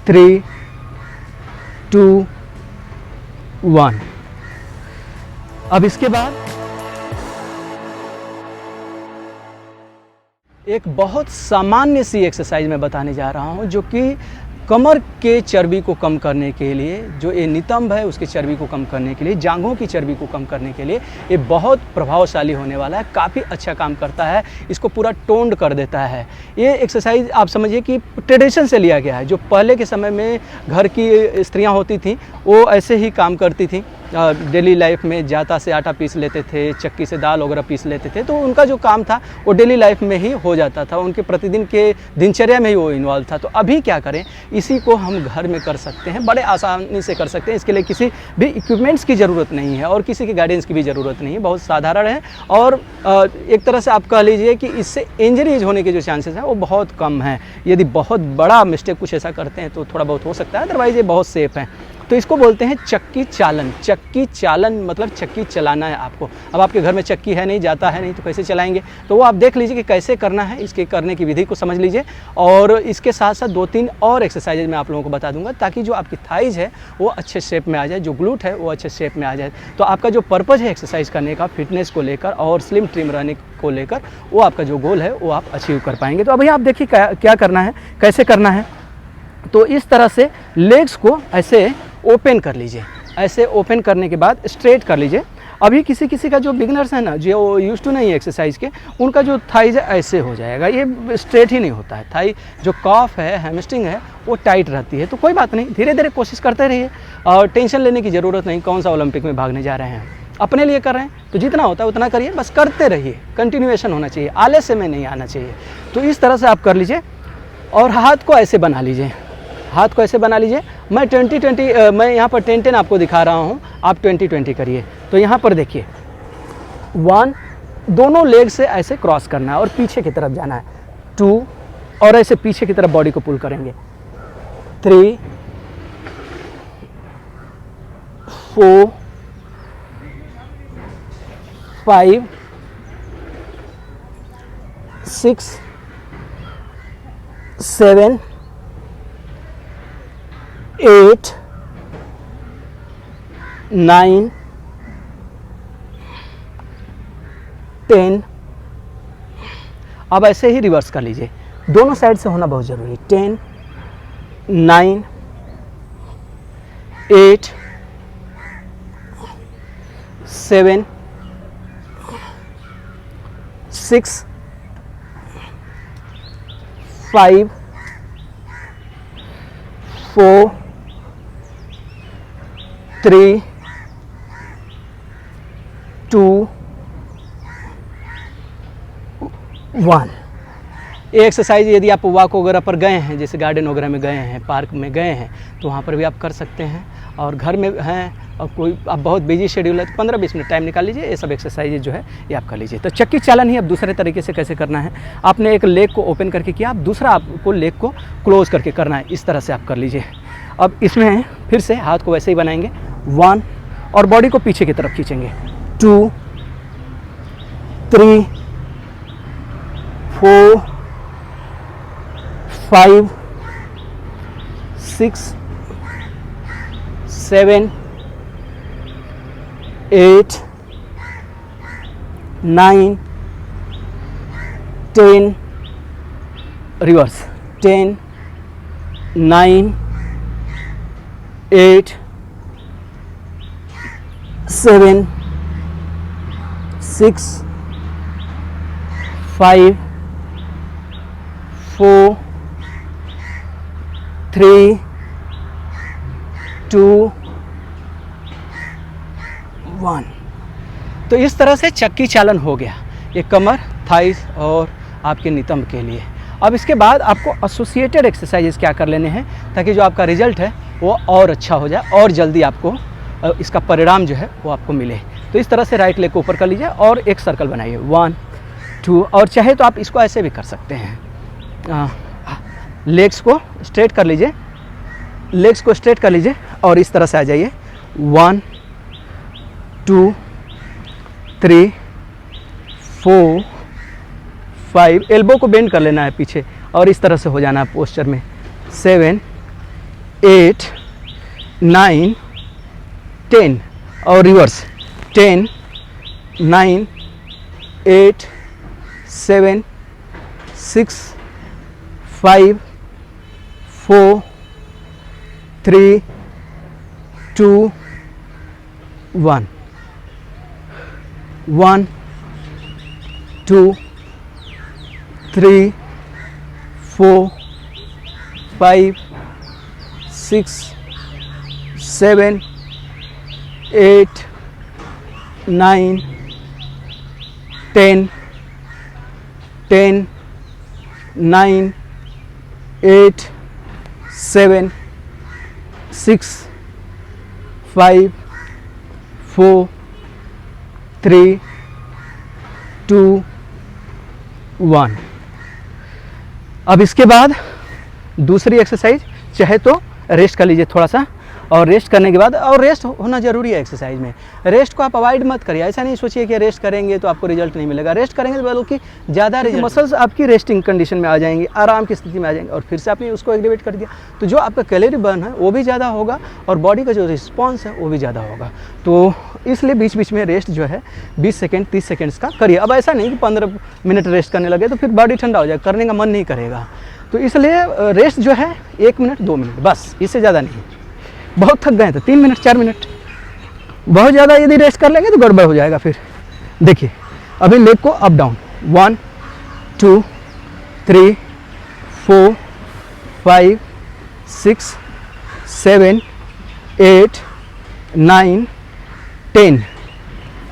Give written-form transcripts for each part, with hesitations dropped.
3, 2, 1। अब इसके बाद एक बहुत सामान्य सी एक्सरसाइज मैं बताने जा रहा हूं, जो कि कमर के चर्बी को कम करने के लिए, जो ये नितंब है उसकी चर्बी को कम करने के लिए, जांघों की चर्बी को कम करने के लिए ये बहुत प्रभावशाली होने वाला है। काफ़ी अच्छा काम करता है, इसको पूरा टोन्ड कर देता है। ये एक्सरसाइज आप समझिए कि ट्रेडिशन से लिया गया है। जो पहले के समय में घर की स्त्रियां होती थीं वो ऐसे ही काम करती थीं। डेली लाइफ में जाता से आटा पीस लेते थे, चक्की से दाल वगैरह पीस लेते थे, तो उनका जो काम था वो डेली लाइफ में ही हो जाता था, उनके प्रतिदिन के दिनचर्या में ही वो इन्वॉल्व था। तो अभी क्या करें, इसी को हम घर में कर सकते हैं, बड़े आसानी से कर सकते हैं। इसके लिए किसी भी इक्विपमेंट्स की ज़रूरत नहीं है और किसी की गाइडेंस की भी ज़रूरत नहीं है, बहुत साधारण है। और एक तरह से आप कह लीजिए कि इससे इंजरीज होने के जो चांसेस हैं वो बहुत कम हैं। यदि बहुत बड़ा मिस्टेक कुछ ऐसा करते हैं तो थोड़ा बहुत हो सकता है, अदरवाइज ये बहुत सेफ हैं। तो इसको बोलते हैं चक्की चालन। चक्की चालन मतलब चक्की चलाना है आपको। अब आपके घर में चक्की है नहीं, जाता है नहीं, तो कैसे चलाएंगे? तो वो आप देख लीजिए कि कैसे करना है, इसके करने की विधि को समझ लीजिए। और इसके साथ साथ 2-3 और एक्सरसाइज मैं आप लोगों को बता दूंगा, ताकि जो आपकी थाइज है वो अच्छे शेप में आ जाए, जो ग्लूट है वो अच्छे शेप में आ जाए। तो आपका जो पर्पज़ है एक्सरसाइज करने का, फिटनेस को लेकर और स्लिम ट्रिम रहने को लेकर, वो आपका जो गोल है वो आप अचीव कर पाएंगे। तो अभी आप देखिए क्या करना है, कैसे करना है। तो इस तरह से लेग्स को ऐसे ओपन कर लीजिए। ऐसे ओपन करने के बाद स्ट्रेट कर लीजिए। अभी किसी का जो बिगनर्स है ना, जो यूज टू नहीं है एक्सरसाइज के, उनका जो थाइज है ऐसे हो जाएगा, ये स्ट्रेट ही नहीं होता है। थाई जो कॉफ है, हैमस्ट्रिंग है, वो टाइट रहती है। तो कोई बात नहीं, धीरे धीरे कोशिश करते रहिए और टेंशन लेने की ज़रूरत नहीं। कौन सा ओलंपिक में भागने जा रहे हैं, अपने लिए कर रहे हैं, तो जितना होता है उतना करिए, बस करते रहिए। कंटिन्यूएशन होना चाहिए, आलस्य में नहीं आना चाहिए। तो इस तरह से आप कर लीजिए और हाथ को ऐसे बना लीजिए। हाथ को ऐसे बना लीजिए। मैं 20-20 मैं यहाँ पर 10-10 आपको दिखा रहा हूँ, आप 20-20 करिए। तो यहाँ पर देखिए 1, दोनों लेग से ऐसे क्रॉस करना है और पीछे की तरफ जाना है। 2 और ऐसे पीछे की तरफ बॉडी को पुल करेंगे। 3, 4, 5, 6, 7, 8, 9, 10। अब ऐसे ही रिवर्स कर लीजिए, दोनों साइड से होना बहुत ज़रूरी है। 10, 9, 8, 7, 6, 5, 4, 3, 2, 1। ये एक्सरसाइज यदि आप वॉक वगैरह पर गए हैं, जैसे गार्डन वगैरह में गए हैं, पार्क में गए हैं, तो वहाँ पर भी आप कर सकते हैं। और घर में हैं और कोई आप बहुत बिजी शेड्यूल है तो 15-20 मिनट टाइम निकाल लीजिए, ये सब एक्सरसाइज जो है ये आप कर लीजिए। तो चक्की चालन ही अब दूसरे तरीके से कैसे करना है, आपने एक लेग को ओपन करके किया, अब दूसरा आपको लेग को क्लोज करके करना है। इस तरह से आप कर लीजिए। अब इसमें फिर से हाथ को वैसे ही बनाएंगे, 1 और बॉडी को पीछे की तरफ खींचेंगे। 2, 3, 4, 5, 6, 7, 8, 9, 10, रिवर्स, 10, 9, 8, 7, 6, 5, 4, 3, 2, 1। तो इस तरह से चक्की चालन हो गया, ये कमर, थाइस और आपके नितंब के लिए। अब इसके बाद आपको एसोसिएटेड एक्सरसाइजेस क्या कर लेने हैं, ताकि जो आपका रिजल्ट है वो और अच्छा हो जाए और जल्दी आपको इसका परिणाम जो है वो आपको मिले। तो इस तरह से राइट लेग को ऊपर कर लीजिए और एक सर्कल बनाइए, 1, 2, और चाहे तो आप इसको ऐसे भी कर सकते हैं। लेग्स को स्ट्रेट कर लीजिए, लेग्स को स्ट्रेट कर लीजिए और इस तरह से आ जाइए, 1, 2, 3, 4, 5। एल्बो को बेंड कर लेना है पीछे और इस तरह से हो जाना है पोस्चर में। 7, 8 9 10 और रिवर्स 10 9 8 7 6 5 4 3 2 1 1 2 3 4 5 6 7 8 9 10 10 9 8 7 6 5 4 3 2 1। अब इसके बाद दूसरी एक्सरसाइज, चाहे तो रेस्ट कर लीजिए थोड़ा सा, और रेस्ट करने के बाद, और रेस्ट होना ज़रूरी है एक्सरसाइज में, रेस्ट को आप अवॉइड मत करिए। ऐसा नहीं सोचिए कि रेस्ट करेंगे तो आपको रिजल्ट नहीं मिलेगा, रेस्ट करेंगे तो बल्कि ज़्यादा रिजल्ट, मसल्स आपकी रेस्टिंग कंडीशन में आ जाएंगे, आराम की स्थिति में आ जाएंगे, और फिर से आपने उसको एक्टिवेट कर दिया तो जो आपका कैलोरी बर्न है वो भी ज़्यादा होगा और बॉडी का जो रिस्पॉन्स है वो भी ज़्यादा होगा। तो इसलिए बीच बीच में रेस्ट जो है 20 सेकेंड 30 सेकेंड्स का करिए। अब ऐसा नहीं कि 15 मिनट रेस्ट करने लगे तो फिर बॉडी ठंडा हो जाएगा, करने का मन नहीं करेगा। तो इसलिए रेस्ट जो है 1 मिनट 2 मिनट बस, इससे ज़्यादा नहीं। बहुत थक गए तो 3 मिनट 4 मिनट, बहुत ज़्यादा यदि रेस्ट कर लेंगे तो गड़बड़ हो जाएगा। फिर देखिए अभी लेग को अप डाउन 1 2 3 4 5 6 7 8 9 10।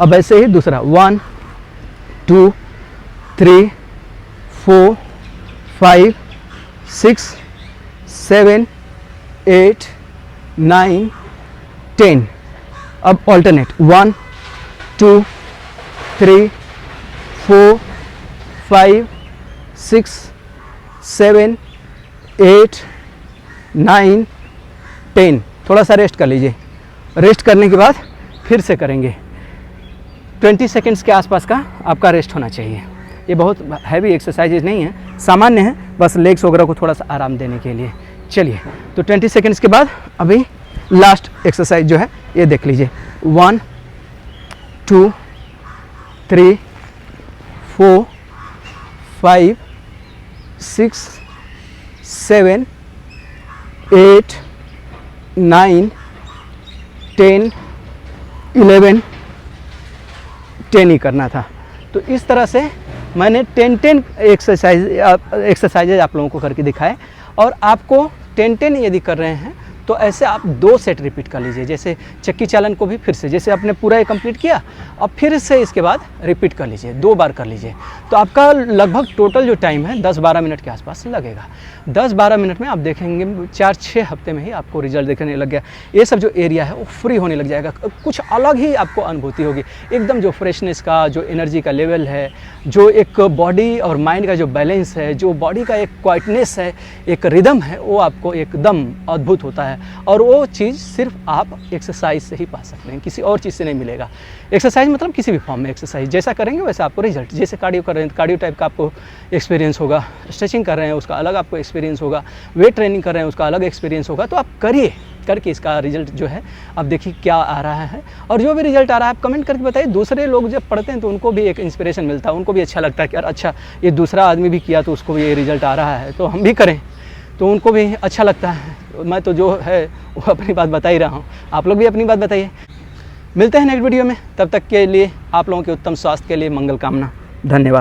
अब ऐसे ही दूसरा 1 2 3 4 5 6 7 8 9 10। अब ऑल्टरनेट 1 2 3 4 5 6 7 8 9 10। थोड़ा सा रेस्ट कर लीजिए, रेस्ट करने के बाद फिर से करेंगे। 20 सेकेंड्स के आसपास का आपका रेस्ट होना चाहिए। ये बहुत हैवी एक्सरसाइजेज नहीं है, सामान्य है, बस लेग्स वगैरह को थोड़ा सा आराम देने के लिए। चलिए तो 20 सेकेंड्स के बाद अभी लास्ट एक्सरसाइज जो है ये देख लीजिए। 1 2 3 4 5 6 7 8 9 10 11 10 ही करना था। तो इस तरह से मैंने 10 एक्सरसाइजेज आप लोगों को करके दिखाए, और आपको 10 यदि कर रहे हैं तो ऐसे आप 2 सेट रिपीट कर लीजिए। जैसे चक्की चालन को भी फिर से, जैसे आपने पूरा ये कंप्लीट किया, अब फिर से इसके बाद रिपीट कर लीजिए, 2 बार कर लीजिए। तो आपका लगभग टोटल जो टाइम है 10-12 मिनट के आसपास लगेगा। 10-12 मिनट में आप देखेंगे 4-6 हफ्ते में ही आपको रिजल्ट देखने लग गया। ये सब जो एरिया है वो फ्री होने लग जाएगा, कुछ अलग ही आपको अनुभूति होगी, एकदम जो फ्रेशनेस का, जो एनर्जी का लेवल है, जो एक बॉडी और माइंड का जो बैलेंस है, जो बॉडी का एक क्वाइटनेस है, एक रिदम है, वो आपको एकदम अद्भुत होता है। और वो चीज़ सिर्फ आप एक्सरसाइज से ही पा सकते हैं, किसी और चीज़ से नहीं मिलेगा। एक्सरसाइज मतलब किसी भी फॉर्म में एक्सरसाइज, जैसा करेंगे वैसा आपको रिजल्ट। जैसे कार्डियो कर रहे हैं, कार्डियो टाइप का आपको एक्सपीरियंस होगा, स्ट्रेचिंग कर रहे हैं उसका अलग आपको एक्सपीरियंस होगा, वेट ट्रेनिंग कर रहे हैं उसका अलग एक्सपीरियंस होगा। तो आप करिए, करके इसका रिजल्ट जो है अब देखिए क्या आ रहा है। और जो भी रिजल्ट आ रहा है आप कमेंट करके बताइए। दूसरे लोग जब पढ़ते हैं तो उनको भी एक इंस्पिरेशन मिलता है, उनको भी अच्छा लगता है कि यार अच्छा ये दूसरा आदमी भी किया तो उसको भी ये रिजल्ट आ रहा है, तो हम भी करें, तो उनको भी अच्छा लगता है। मैं तो जो है वो अपनी बात बता ही रहा हूँ, आप लोग भी अपनी बात बताइए। मिलते हैं नेक्स्ट वीडियो में, तब तक के लिए आप लोगों के उत्तम स्वास्थ्य के लिए मंगल कामना। धन्यवाद।